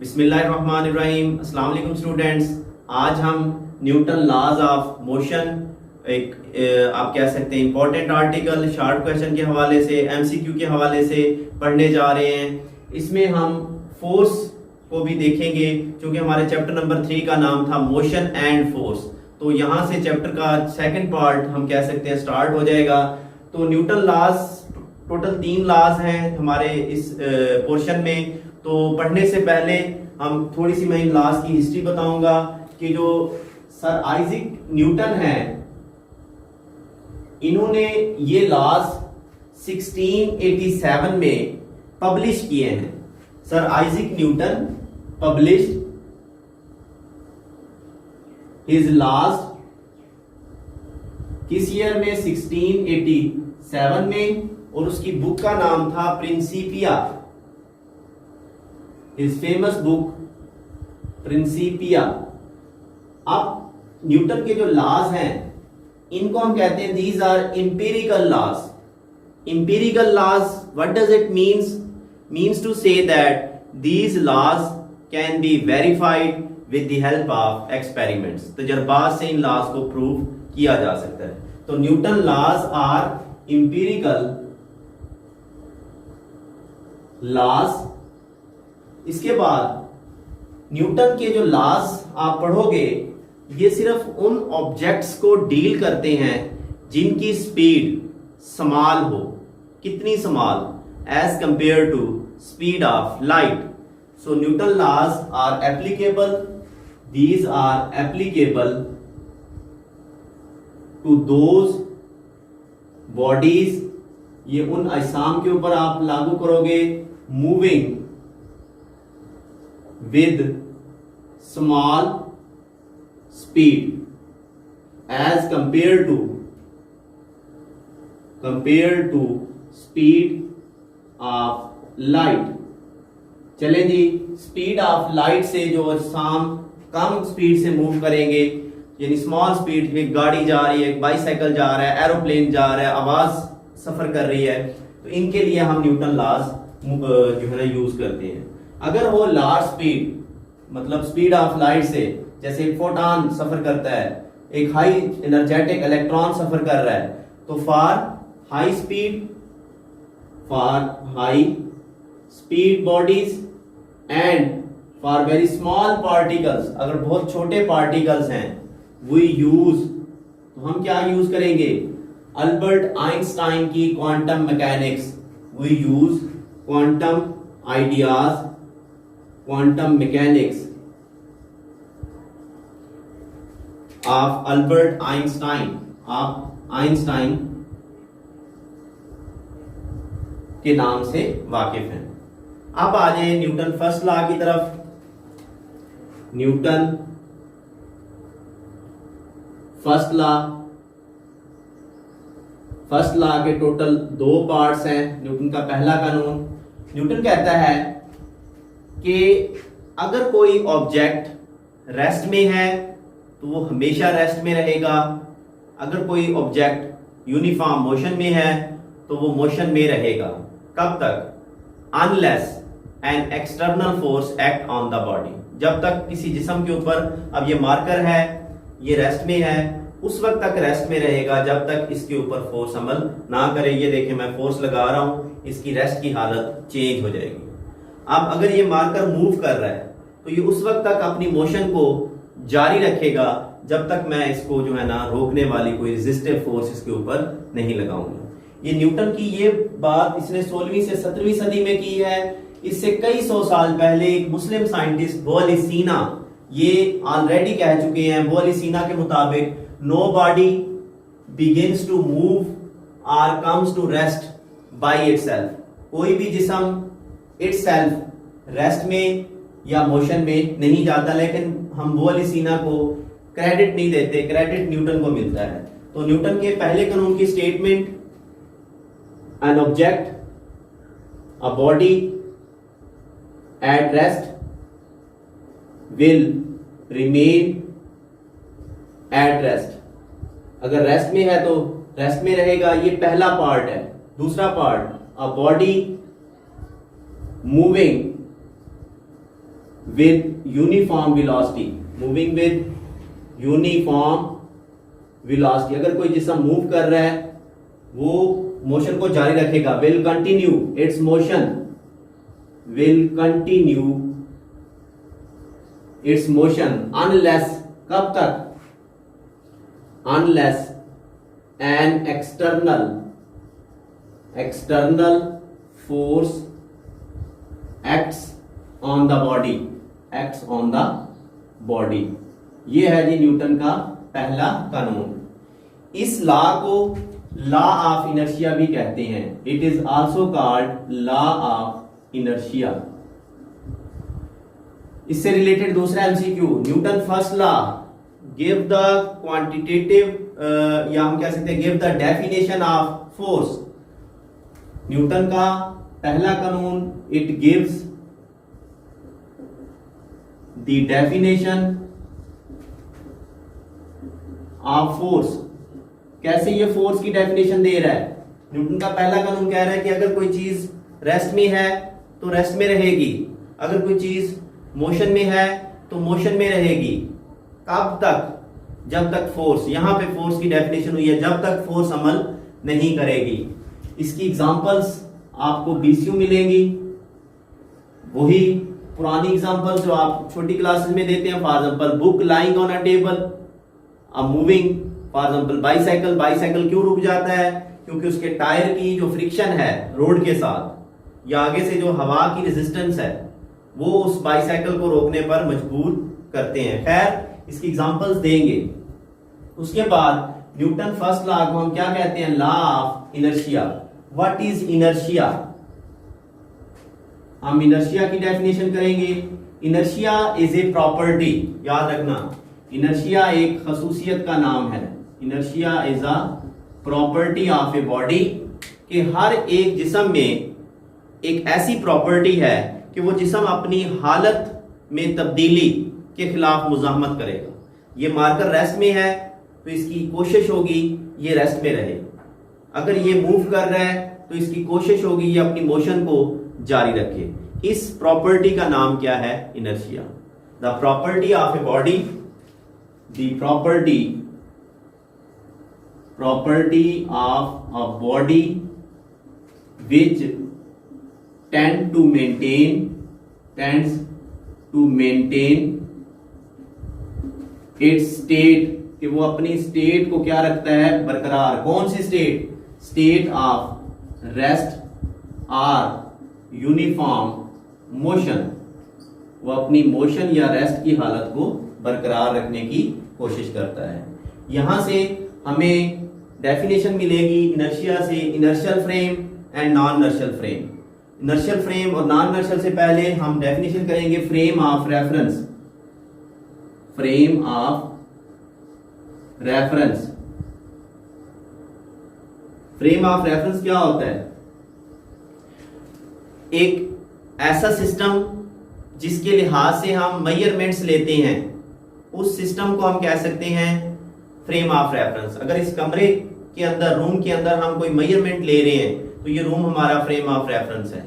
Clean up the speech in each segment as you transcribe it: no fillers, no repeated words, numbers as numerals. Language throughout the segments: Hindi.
बिस्मिल्लाहिर्रहमानिर्रहीम। अस्सलाम वालेकुम स्टूडेंट्स। आज हम न्यूटन लॉज ऑफ मोशन एक आप कह सकते हैं इंपॉर्टेंट आर्टिकल शॉर्ट क्वेश्चन के हवाले से एमसीक्यू के हवाले से पढ़ने जा रहे हैं। इसमें हम फोर्स को भी देखेंगे क्योंकि हमारे चैप्टर नंबर 3 का नाम था मोशन एंड फोर्स। तो यहाँ से चैप्टर का सेकंड पार्ट हम कह सकते हैं स्टार्ट हो जाएगा। तो न्यूटन लॉज टोटल 3 लॉज हैं हमारे इस पोर्शन में। तो पढ़ने से पहले हम थोड़ी सी मैं इन लॉज की हिस्ट्री बताऊंगा कि जो सर आइजैक न्यूटन हैं इन्होंने ये लॉज 1687 में पब्लिश किए हैं। Sir Isaac Newton published his laws किस ईयर में? 1687 में। और उसकी बुक का नाम था Principia. His famous book Principia. अब न्यूटन के जो लॉज हैं इनको हम कहते हैं these are empirical laws. Empirical laws what does it means to say that these laws can be verified with the help of experiments. तजर्बात से इन लॉज को प्रूव किया जा सकता है। तो Newton laws are empirical laws. इसके बाद न्यूटन के जो लॉज आप पढ़ोगे ये सिर्फ उन ऑब्जेक्ट्स को डील करते हैं जिनकी स्पीड स्मॉल हो। कितनी small? As compare to speed of light. So Newton laws are applicable, these are applicable to those bodies. ये उन अजसाम के ऊपर आप लागू करोगे moving with small speed as compared to speed of light। चलें जी, स्पीड ऑफ लाइट से जो अजसाम कम स्पीड से मूव करेंगे यानी स्मॉल स्पीड, एक गाड़ी जा रही है, एक बाइसाइकिल जा रहा है, एरोप्लेन जा रहा है, आवाज सफर कर रही है, तो इनके लिए हम न्यूटन लॉज जो है ना यूज करते हैं। अगर वो लार्ज स्पीड मतलब स्पीड ऑफ लाइट से, जैसे एक फोटॉन सफर करता है, एक हाई एनर्जेटिक इलेक्ट्रॉन सफर कर रहा है, तो for high speed bodies and for very small particles, अगर बहुत छोटे पार्टिकल्स हैं वी यूज, तो हम क्या यूज करेंगे? अल्बर्ट आइंस्टाइन की quantum mechanics. We use quantum ideas, quantum mechanics of Albert Einstein. आप आइंस्टाइन के नाम से वाकिफ हैं। अब आ जाए न्यूटन फर्स्ट लॉ की तरफ। न्यूटन फर्स्ट लॉ के टोटल 2 पार्ट्स हैं। न्यूटन का पहला कानून, न्यूटन कहता है कि अगर कोई ऑब्जेक्ट रेस्ट में है तो वो हमेशा रेस्ट में रहेगा। अगर कोई ऑब्जेक्ट यूनिफॉर्म मोशन में है तो वो मोशन में रहेगा। कब तक? Unless an external force act on the body. जब तक किसी जिस्म के ऊपर, अब ये मार्कर है, ये रेस्ट में है, उस वक्त तक रेस्ट में रहेगा जब तक इसके ऊपर फोर्स अमल ना करे। ये देखें मैं फोर्स लगा रहा हूं, इसकी रेस्ट की हालत चेंज हो जाएगी। अब अगर ये मार्कर मूव कर रहा है तो ये उस वक्त तक अपनी मोशन को जारी रखेगा जब तक मैं इसको जो है ना रोकने वाली कोई रेजिस्टिव फोर्स इसके ऊपर नहीं लगाऊंगा। ये न्यूटन की ये बात इसने 16वीं से 17वीं सदी में की है। इससे कई सौ साल पहले एक मुस्लिम साइंटिस्ट बोअलिसीना ये ऑलरेडी कह चुके हैं। बोअलिसीना के मुताबिक no body begins to move और comes to rest by itself. कोई भी जिस्म इटसेल्फ रेस्ट में या मोशन में नहीं जाता। लेकिन हम बोअलिसीना को क्रेडिट नहीं देते, क्रेडिट न्यूटन को मिलता है। तो न्यूटन के पहले कानून की statement, an object a body at rest will remain at rest. अगर रेस्ट में है तो रेस्ट में रहेगा। ये पहला पार्ट है। दूसरा part, a body moving with uniform velocity, moving with uniform velocity। अगर कोई जिसम मूव कर रहा है वो मोशन को जारी रखेगा, will continue its motion, will continue its motion unless, कब तक, unless an external force acts on the body। ये है जी न्यूटन का पहला कानून। इस लॉ को लॉ ऑफ इनर्शिया भी कहते हैं। It is also called law of inertia. इससे रिलेटेड दूसरा MCQ, Newton first law give the quantitative, या हम कह सकते हैं give the definition of force. Newton का पहला कानून, it gives the definition of force. कैसे ये फोर्स की डेफिनेशन दे रहा है? न्यूटन का पहला कानून कह रहा है कि अगर कोई चीज रेस्ट में है तो रेस्ट में रहेगी, अगर कोई चीज मोशन में है तो मोशन में रहेगी। कब तक? जब तक फोर्स, यहां पे फोर्स की डेफिनेशन हुई है जब तक फोर्स अमल नहीं करेगी। इसकी एग्जांपल्स आपको बीसीयू मिलेंगी, वही पुरानी एग्जांपल्स जो आप छोटी क्लासेस में देते हैं। For example book lying on a table, a moving, for example bicycle. Bicycle क्यों रुक जाता है? क्योंकि उसके टायर की जो फ्रिक्शन है रोड के साथ या आगे से जो हवा की रेजिस्टेंस है वो उस बाइसाइकिल को रोकने पर मजबूर करते हैं। खैर, इसकी एग्जांपल्स देंगे। उसके बाद न्यूटन फर्स्ट लॉ को हम क्या कहते हैं? Law of inertia. What is inertia? हम इनर्शिया की डेफिनेशन करेंगे। इनर्शिया इज ए प्रॉपर्टी, याद रखना, इनर्शिया एक खसूसियत का नाम है। Inertia is a property of a body, कि हर एक जिस्म में एक ऐसी प्रॉपर्टी है कि वो जिस्म अपनी हालत में तब्दीली के खिलाफ मुजाहमत करेगा। ये मार्कर रेस्ट में है तो इसकी कोशिश होगी ये रेस्ट में रहे, अगर ये मूव कर रहा है तो इसकी कोशिश होगी ये अपनी मोशन को जारी रखे। इस प्रॉपर्टी का नाम क्या है? Inertia. The property of a body, the property of a body which tends to maintain its state, कि वो अपनी स्टेट को क्या रखता है? बरकरार। कौन सी स्टेट? स्टेट ऑफ रेस्ट और यूनिफॉर्म मोशन। वो अपनी मोशन या रेस्ट की हालत को बरकरार रखने की कोशिश करता है। यहां से हमें डेफिनेशन मिलेगी इनर्शिया से, inertial frame and non inertial frame. Inertial frame और नॉन इनर्शियल से पहले हम डेफिनेशन करेंगे frame of reference. Frame of reference. Frame of reference क्या होता है? एक ऐसा सिस्टम जिसके लिहाज से हम मेजरमेंट्स लेते हैं, उस सिस्टम को हम कह सकते हैं फ्रेम ऑफ रेफरेंस। अगर इस कमरे के अंदर, रूम के अंदर हम कोई मेजरमेंट ले रहे हैं तो ये रूम हमारा फ्रेम ऑफ रेफरेंस है।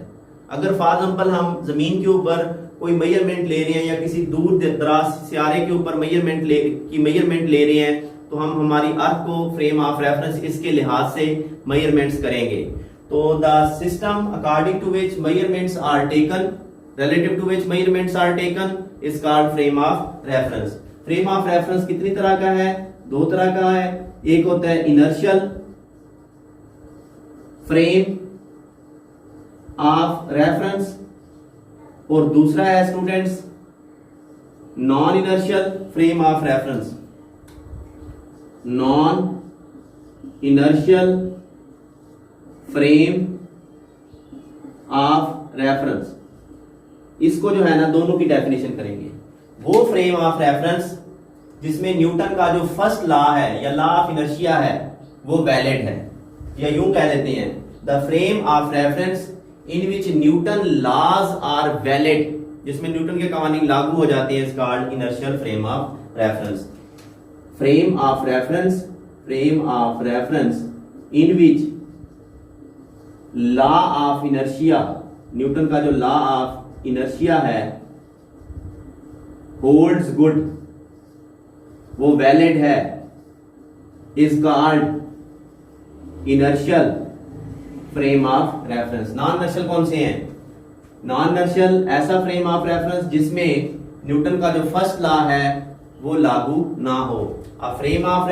अगर फॉर एग्जांपल हम जमीन के ऊपर कोई मेजरमेंट ले रहे हैं या किसी दूर दराज सियारे के ऊपर मेजरमेंट ले रहे हैं तो हम हमारी अर्थ को फ्रेम ऑफ रेफरेंस इसके लिहाज से मेजरमेंट्स करेंगे। तो the system according to which measurements are taken, relative to which measurements are taken, is called frame of reference. Frame of reference कितनी तरह का है? दो तरह का है। एक होता है इनर्शियल फ्रेम ऑफ रेफरेंस और दूसरा है students non inertial frame of reference. Non inertial frame of reference, इसको जो है ना दोनों की डेफिनेशन करेंगे। वो फ्रेम ऑफ रेफरेंस जिसमें न्यूटन का जो फर्स्ट लॉ है या लॉ ऑफ इनर्शिया है वो वैलिड है, या यूं कह लेते हैं the frame of reference in which Newton laws are valid, जिसमें न्यूटन के कवानीन लागू हो जाते हैं, is called inertial frame of reference. Frame of reference, frame of reference in which law of inertia, Newton का जो लॉ ऑफ इनर्शिया है होल्ड्स गुड, वो वैलिड है, is called inertial frame of reference. Non inertial कौन से हैं? नॉन इनर्शियल ऐसा फ्रेम ऑफ रेफरेंस जिसमें न्यूटन का जो फर्स्ट लॉ है वो लागू ना हो। A frame of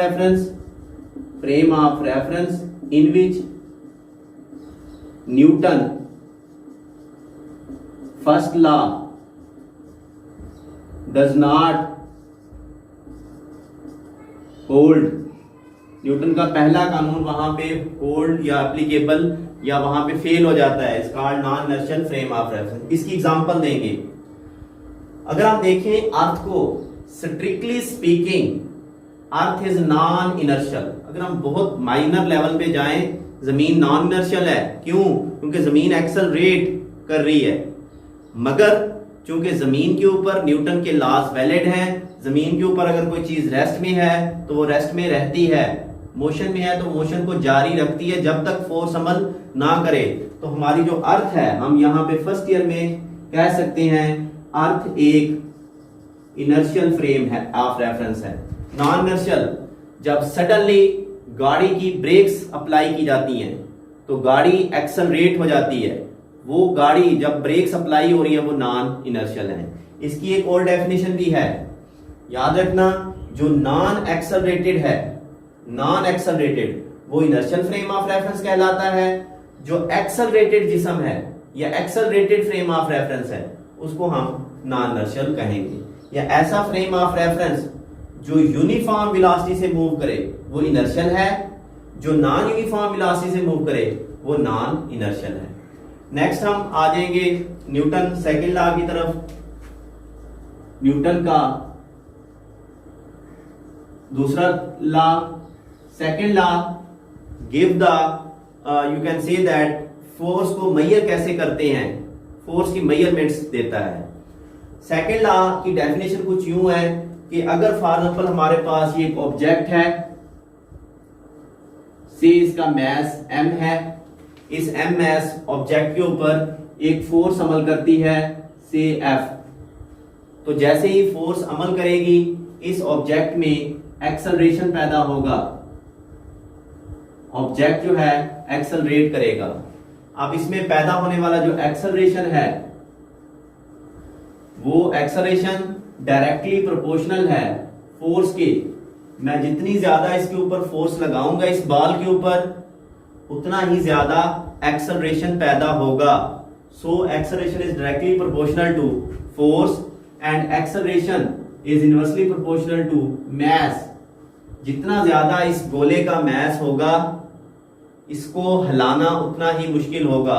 reference in which Newton first law does not hold, Newton का पहला कानून वहां पे होल्ड या एप्लीकेबल या वहां पे फेल हो जाता है, it's called non inertial frame of reference. इसकी एग्जांपल देंगे। अगर आप देखें अर्थ को, strictly speaking earth is non inertial. अगर हम बहुत माइनर लेवल पे जाएं, जमीन नॉन इनर्शियल है। क्यों? क्योंकि जमीन एक्सेलरेट कर रही है, मगर चूंकि जमीन के ऊपर न्यूटन के लॉज वैलिड हैं, जमीन के ऊपर अगर कोई चीज रेस्ट में है तो वो रेस्ट में रहती है, मोशन में है तो मोशन को जारी रखती है जब तक फोर्स अमल ना करे। तो हमारी जो अर्थ है, हम यहाँ पे फर्स्ट ईयर में कह सकते हैं अर्थ एक इनर्शियल फ्रेम है ऑफ रेफरेंस है। नॉन इनर्शियल जब सडनली गाड़ी की ब्रेक्स अप्लाई की जाती हैं तो गाड़ी एक्सेलरेट हो जाती है, वो गाड़ी जब ब्रेक्स अप्लाई हो रही है वो नॉन इनर्शियल है। इसकी एक और डेफिनेशन भी है, याद रखना, जो नॉन एक्सेलरेटेड है, नॉन एक्सेलरेटेड वो इनर्शियल फ्रेम ऑफ रेफरेंस कहलाता है। जो एक्सेलरेटेड जिस्म है या एक्सेलरेटेड फ्रेम ऑफ रेफरेंस है उसको हम नॉन इनर्शियल कहेंगे। या ऐसा फ्रेम ऑफ रेफरेंस जो यूनिफॉर्म वेलोसिटी से मूव करे वो इनर्शियल है, जो नॉन यूनिफॉर्म वेलोसिटी से मूव करे वो नॉन इनर्शियल है। नेक्स्ट हम आ जाएंगे न्यूटन सेकंड लॉ की तरफ। न्यूटन का दूसरा law, second law give the you can say that force को मेजर कैसे करते हैं, फोर्स की मेजरमेंट्स देता है। सेकंड लॉ की डेफिनेशन कुछ यूं है कि अगर फॉर एग्जांपल हमारे पास ये एक ऑब्जेक्ट है, से इसका मास m है, इस m मास ऑब्जेक्ट के ऊपर एक फोर्स अमल करती है से F। तो जैसे ही फोर्स अमल करेगी इस ऑब्जेक्ट में एक्सेलरेशन पैदा होगा, ऑब्जेक्ट जो है एक्सेलरेट करेगा। अब इसमें पैदा होने वाला जो एक्सेलरेशन है वो एक्सेलरेशन डायरेक्टली प्रोपोर्शनल है फोर्स के। मैं जितनी ज्यादा इसके ऊपर फोर्स लगाऊंगा इस बॉल के ऊपर उतना ही ज्यादा एक्सेलरेशन पैदा होगा। So acceleration is directly proportional to force and acceleration is inversely proportional to mass. जितना ज्यादा इस गोले का मास होगा इसको हिलाना उतना ही मुश्किल होगा,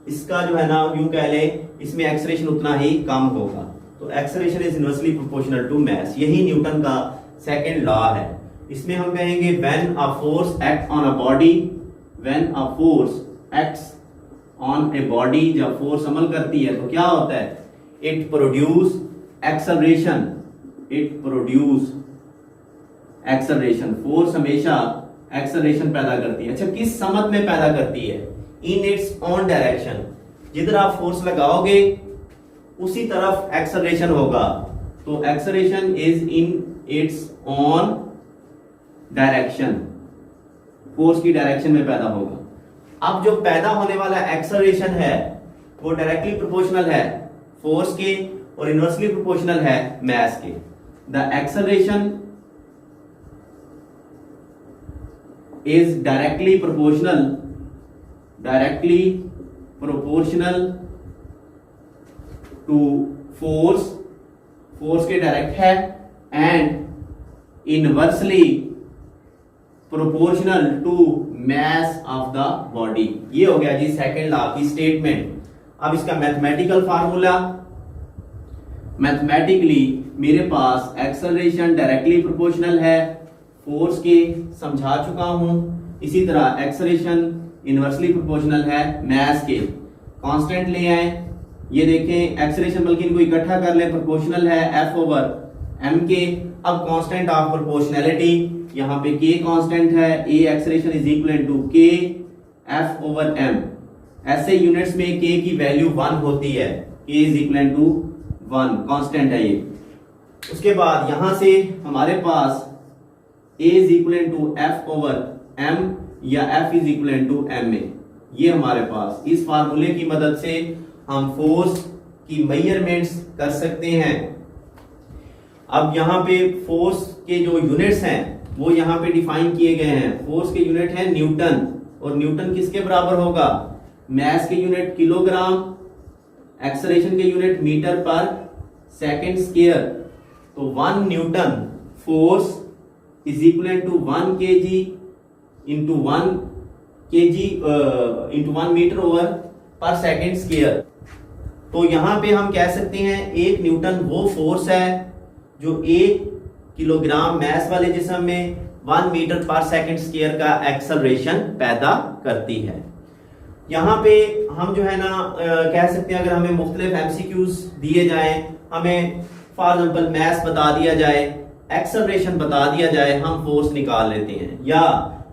इसका जो है ना यूं कह ले इसमें एक्सेलरेशन उतना ही कम होगा। तो acceleration is inversely proportional to mass, यही न्यूटन का सेकंड लॉ है। इसमें हम कहेंगे when a force act on a body, when a force acts on a body, जब फोर्स अमल करती है तो क्या होता है, it produce acceleration, it produce acceleration. Force हमेशा एक्सेलरेशन पैदा करती है। अच्छा, किस समत में पैदा करती है? In its on direction. जिधर आप फोर्स लगाओगे उसी तरफ एक्सेलरेशन होगा, तो acceleration is in its on direction, force की डायरेक्शन में पैदा होगा। अब जो पैदा होने वाला एक्सेलरेशन है वो डायरेक्टली प्रोपोर्शनल है फोर्स के और इनवर्सली प्रोपोर्शनल है मास के। The acceleration is directly proportional to force के डायरेक्ट है and inversely proportional to mass of the body। ये हो गया जी सेकंड लॉ की स्टेटमेंट। अब इसका मैथमेटिकल फार्मूला, मैथमेटिकली मेरे पास एक्सेलरेशन डायरेक्टली प्रोपोर्शनल है फोर्स के, समझा चुका हूं। इसी तरह एक्सेलरेशन इनवर्सली प्रोपोर्शनल है मास के। कांस्टेंट ले आए, ये देखें एक्सेलरेशन बल्कि इनको इकट्ठा कर ले, प्रोपोर्शनल है F ओवर m के। अब कांस्टेंट ऑफ प्रोपोर्शनैलिटी, यहाँ पे k कांस्टेंट है, a acceleration is equal to k F over m। ऐसे यूनिट्स में k की वैल्यू 1 होती है, k is equal to 1, constant है ये। उसके बाद यहां से हमारे पास A is equal to F over M या F is equal to M A, ये हमारे पास इस फार्मूले की मदद से हम फोर्स की मेजरमेंट्स कर सकते हैं। अब यहां पे फोर्स के जो यूनिट्स हैं वो यहां पे डिफाइन किए गए हैं। फोर्स के यूनिट है न्यूटन, और न्यूटन किसके बराबर होगा? मास के यूनिट किलोग्राम, एक्सेलरेशन के यूनिट मीटर पर सेकंड स्क्वायर। तो 1 Newton force is equal to 1 KG into 1 KG into 1 metre over पर सेकंड स्क्वायर। तो यहां पे हम कह सकते हैं 1 न्यूटन वो फोर्स है जो 1 किलोग्राम मास वाले जिस्म में 1 मीटर पर सेकंड स्क्वायर का एक्सेलरेशन पैदा करती है। यहाँ पे हम जो है ना कह सकते हैं, अगर हमें मुख्तलिफ एमसीक्यूज दिए जाएं, हमें फॉर एग्जांपल मास बता दिया जाए, एक्सेलरेशन बता दिया जाए, हम फोर्स निकाल लेते हैं। या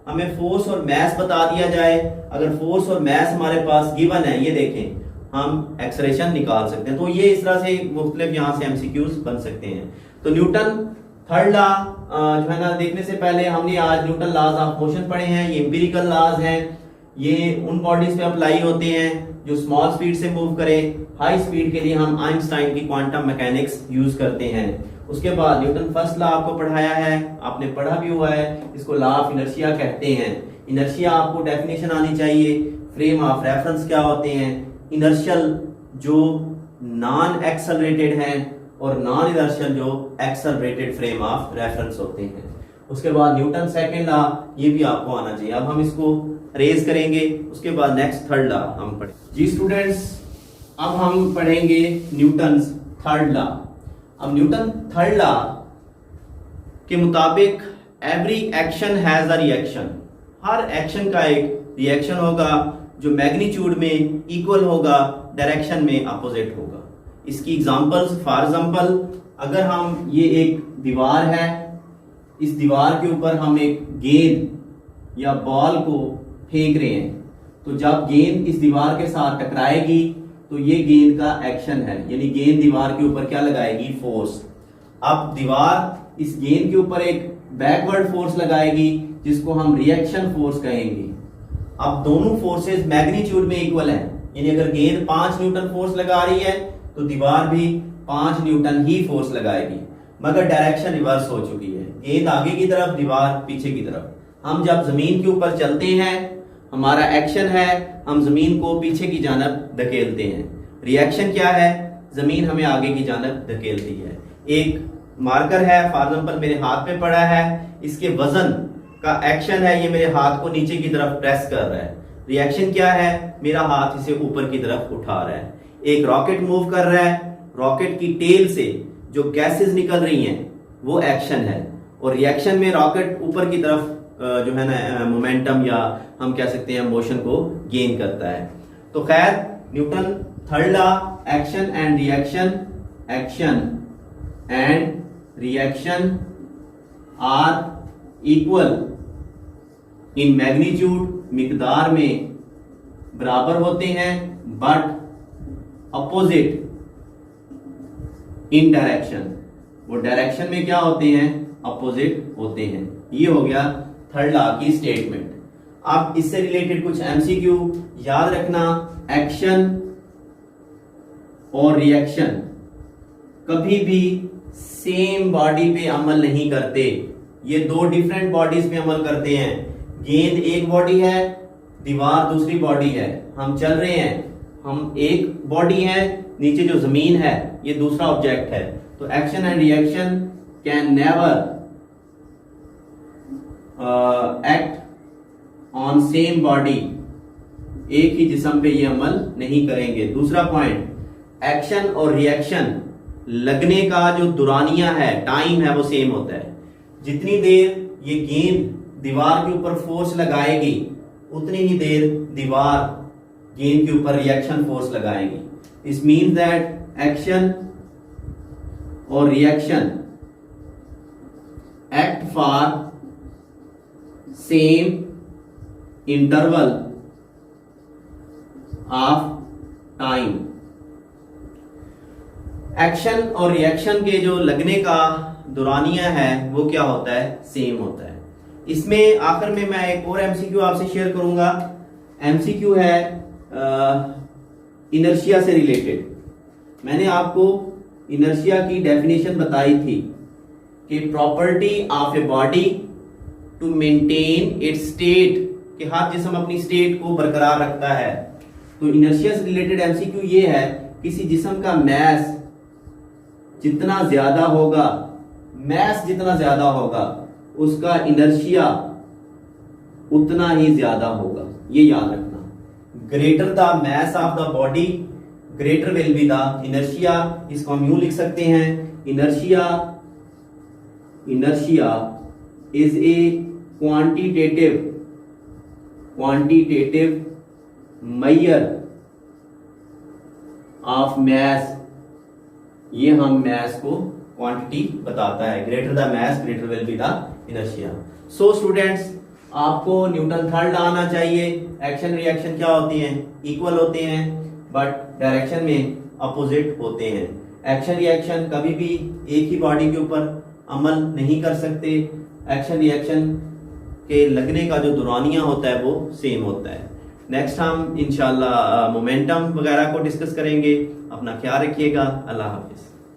हमें फोर्स और मास बता दिया जाए, अगर फोर्स और मास हमारे पास गिवन है, ये देखें, हम एक्सेलरेशन निकाल सकते हैं। तो ये इस तरह से मुख्तलिफ यहाँ से एमसीक्यूज बन सकते हैं। तो न्यूटन थर्ड लॉ जो है ना, देखने से पहले हमने आज न्यूटन लॉज ऑफ मोशन पढ़े हैं। ये एम्पिरिकल लॉज हैं, ये उन बॉडीज पे अप्लाई होते हैं जो स्मॉल स्पीड से मूव करें। हाई स्पीड के लिए हम आइंस्टाइन की क्वांटम मैकेनिक्स यूज करते हैं। उसके बाद न्यूटन फर्स्ट लॉ आपको पढ़ाया है, आपने पढ़ा भी हुआ है, इसको लॉ ऑफ इनर्शिया कहते हैं। इनर्शिया आपको डेफिनेशन आनी चाहिए, फ्रेम ऑफ रेफरेंस क्या होते हैं, इनर्शियल जो नॉन एक्सेलरेटेड हैं और नॉन इनर्शियल जो एक्सेलरेटेड फ्रेम ऑफ रेफरेंस होते हैं। उसके बाद न्यूटन सेकंड लॉ, ये भी आपको आना चाहिए। अब हम इसको रेज करेंगे, उसके बाद नेक्स्ट थर्ड लॉ हम पढ़ेंगे। जी स्टूडेंट्स, अब हम पढ़ेंगे न्यूटन थर्ड लॉ। अब न्यूटन थर्ड लॉ के मुताबिक every action has a reaction, her action का एक रिएक्शन होगा जो मैग्नीट्यूड में इक्वल होगा, डायरेक्शन में अपोजिट होगा। इसकी एग्जांपल्स, फॉर एग्जांपल अगर हम ये एक दीवार है, इस दीवार के ऊपर हम एक गेंद या बॉल को फेंक रहे हैं, तो जब गेंद इस दीवार के साथ टकराएगी तो ये गेंद का एक्शन है, यानी गेंद दीवार के ऊपर क्या लगाएगी? फोर्स। अब दीवार इस गेंद के ऊपर एक बैकवर्ड फोर्स लगाएगी जिसको हम रिएक्शन फोर्स कहेंगे। अब दोनों फोर्सेस मैग्नीट्यूड में इक्वल हैं, यानी अगर गेंद 5 न्यूटन फोर्स लगा रही है तो दीवार भी 5 न्यूटन ही फोर्स लगाएगी, मगर डायरेक्शन रिवर्स हो चुकी है, गेंद आगे की तरफ, दीवार पीछे की तरफ। हम जब जमीन के ऊपर चलते हैं, हमारा एक्शन है हम जमीन को पीछे की जानब धकेलते हैं, रिएक्शन क्या है? जमीन हमें आगे की जानब धकेलती है। एक मार्कर है, फॉर एग्जांपल मेरे हाथ पे पड़ा है, इसके वजन का एक्शन है, ये मेरे हाथ को नीचे की तरफ प्रेस कर रहा है। रिएक्शन क्या है? मेरा हाथ इसे ऊपर की तरफ उठा रहा है। एक रॉकेट मूव कर रहा है, रॉकेट की टेल से जो गैसेस निकल रही हैं वो एक्शन है, और रिएक्शन में रॉकेट ऊपर की तरफ जो है ना मोमेंटम या हम कह सकते हैं मोशन को गेन करता है। तो खैर Newton third law, action and reaction, action and reaction are equal in magnitude, मिकदार में बराबर होते हैं, बट अपोजिट इन डायरेक्शन, वो डायरेक्शन में क्या होते हैं? अपोजिट होते हैं। ये हो गया थर्ड लॉ की स्टेटमेंट। अब इससे रिलेटेड कुछ एमसीक्यू याद रखना, एक्शन और रिएक्शन कभी भी सेम बॉडी पे अमल नहीं करते, ये दो डिफरेंट बॉडीज पे अमल करते हैं। गेंद एक बॉडी है, दीवार दूसरी बॉडी है, हम चल रहे हैं, हम एक बॉडी है, नीचे जो जमीन है ये दूसरा ऑब्जेक्ट है। तो action and reaction can never act on same body, एक ही जिस्म पे ये अमल नहीं करेंगे। दूसरा पॉइंट, एक्शन और रिएक्शन लगने का जो दुरानिया है, टाइम है, वो सेम होता है। जितनी देर ये गेंद दीवार के ऊपर फोर्स लगाएगी उतनी ही देर दीवार गेंद के ऊपर रिएक्शन फोर्स लगाएगी। दिस मीन्स दैट एक्शन और reaction act for same interval of time. Action और रिएक्शन के जो लगने का दौरानिया है वो क्या होता है, सेम होता है। इसमें आखिर में मैं एक और एमसीक्यू आपसे शेयर करूंगा। एमसीक्यू है इनर्शिया से रिलेटेड। मैंने आपको इनर्शिया की डेफिनेशन बताई थी कि property of a body to maintain its state, कि हर जिस्म अपनी स्टेट को बरकरार रखता है। तो इनर्शिया से रिलेटेड एमसीक्यू ये है, किसी जिस्म का मैस जितना ज्यादा होगा, मैस जितना ज्यादा होगा, उसका इनर्शिया उतना ही ज्यादा होगा। ये याद रखना, greater the mass of the body greater will be the inertia. इसको हम यूं लिख सकते हैं, inertia is a quantitative measure of mass. ये हम मैस को क्वांटिटी बताता है। Greater the mass greater will be the inertia. So students, आपको न्यूटन थर्ड आना चाहिए। एक्शन रिएक्शन क्या होती हैं, इक्वल होते हैं, बट डायरेक्शन में अपोजिट होते हैं। एक्शन रिएक्शन कभी भी एक ही बॉडी के ऊपर अमल नहीं कर सकते। एक्शन रिएक्शन के लगने का जो दौरानिया होता है वो सेम होता है। नेक्स्ट हम इंशाल्लाह मोमेंटम वगैरह को डिस्कस करेंगे। अपना ख्याल रखिएगा। अल्लाह हाफिज।